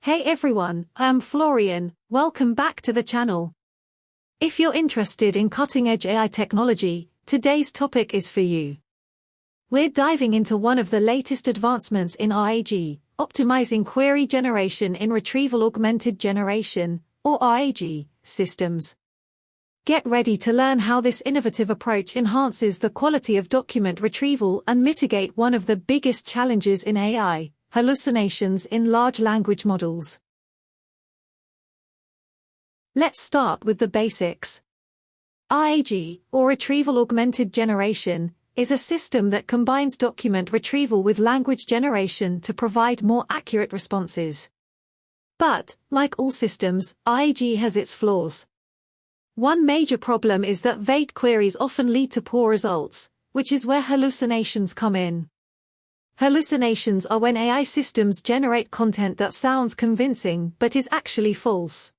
Hey everyone, I'm Florian, welcome back to the channel. If you're interested in cutting-edge AI technology, today's topic is for you. We're diving into one of the latest advancements in RAG, optimizing query generation in Retrieval Augmented Generation, or RAG, systems. Get ready to learn how this innovative approach enhances the quality of document retrieval and mitigate one of the biggest challenges in AI, hallucinations in large language models. Let's start with the basics. RAG, or Retrieval Augmented Generation, is a system that combines document retrieval with language generation to provide more accurate responses. But, like all systems, RAG has its flaws. One major problem is that vague queries often lead to poor results, which is where hallucinations come in. Hallucinations are when AI systems generate content that sounds convincing but is actually false.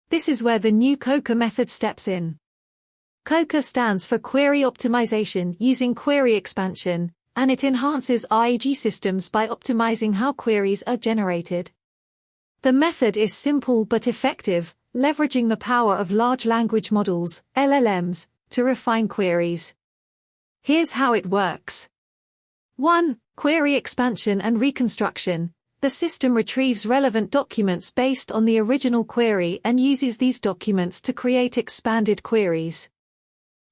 This is where the new Koka method steps in. Koka stands for Query Optimization using Query Expansion, and it enhances RAG systems by optimizing how queries are generated. The method is simple but effective, leveraging the power of large language models, LLMs, to refine queries. Here's how it works. 1. Query expansion and reconstruction. The system retrieves relevant documents based on the original query and uses these documents to create expanded queries.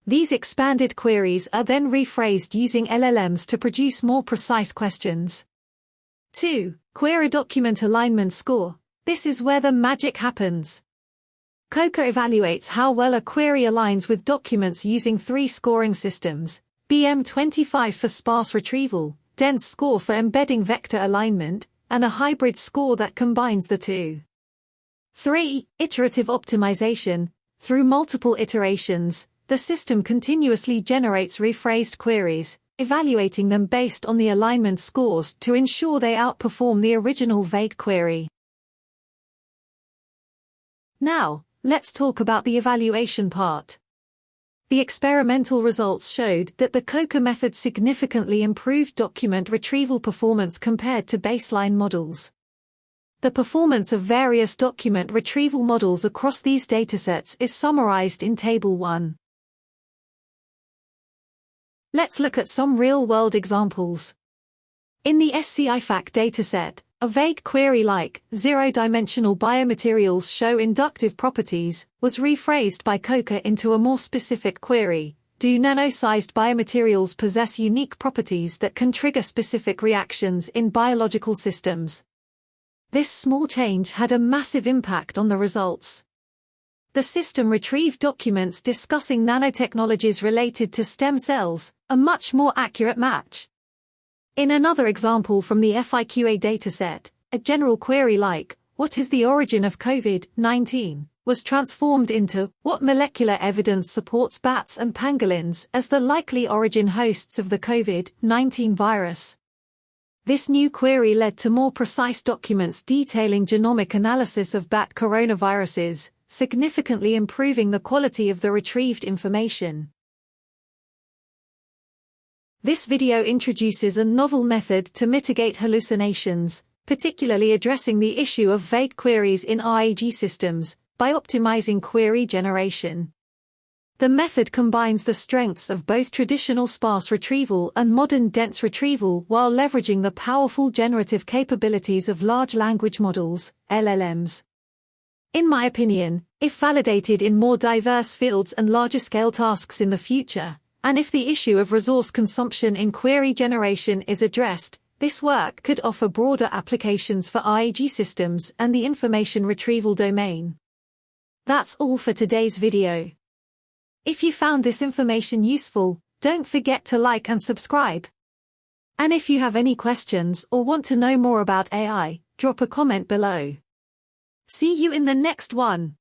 These expanded queries are then rephrased using LLMs to produce more precise questions. 2. Query document alignment score. This is where the magic happens. Koka evaluates how well a query aligns with documents using 3 scoring systems. BM25 for sparse retrieval, dense score for embedding vector alignment, and a hybrid score that combines the two. 3. Iterative optimization. Through multiple iterations, the system continuously generates rephrased queries, evaluating them based on the alignment scores to ensure they outperform the original vague query. Now, let's talk about the evaluation part. The experimental results showed that the Koka method significantly improved document retrieval performance compared to baseline models. The performance of various document retrieval models across these datasets is summarized in Table 1. Let's look at some real-world examples. In the SCIFAC dataset, a vague query like, zero-dimensional biomaterials show inductive properties, was rephrased by Koka into a more specific query, do nano-sized biomaterials possess unique properties that can trigger specific reactions in biological systems? This small change had a massive impact on the results. The system retrieved documents discussing nanotechnologies related to stem cells, a much more accurate match. In another example from the FIQA dataset, a general query like, what is the origin of COVID-19, was transformed into, what molecular evidence supports bats and pangolins as the likely origin hosts of the COVID-19 virus? This new query led to more precise documents detailing genomic analysis of bat coronaviruses, significantly improving the quality of the retrieved information. This video introduces a novel method to mitigate hallucinations, particularly addressing the issue of vague queries in RAG systems, by optimizing query generation. The method combines the strengths of both traditional sparse retrieval and modern dense retrieval while leveraging the powerful generative capabilities of large language models, LLMs. In my opinion, if validated in more diverse fields and larger-scale tasks in the future, and if the issue of resource consumption in query generation is addressed, this work could offer broader applications for RAG systems and the information retrieval domain. That's all for today's video. If you found this information useful, don't forget to like and subscribe. And if you have any questions or want to know more about AI, drop a comment below. See you in the next one.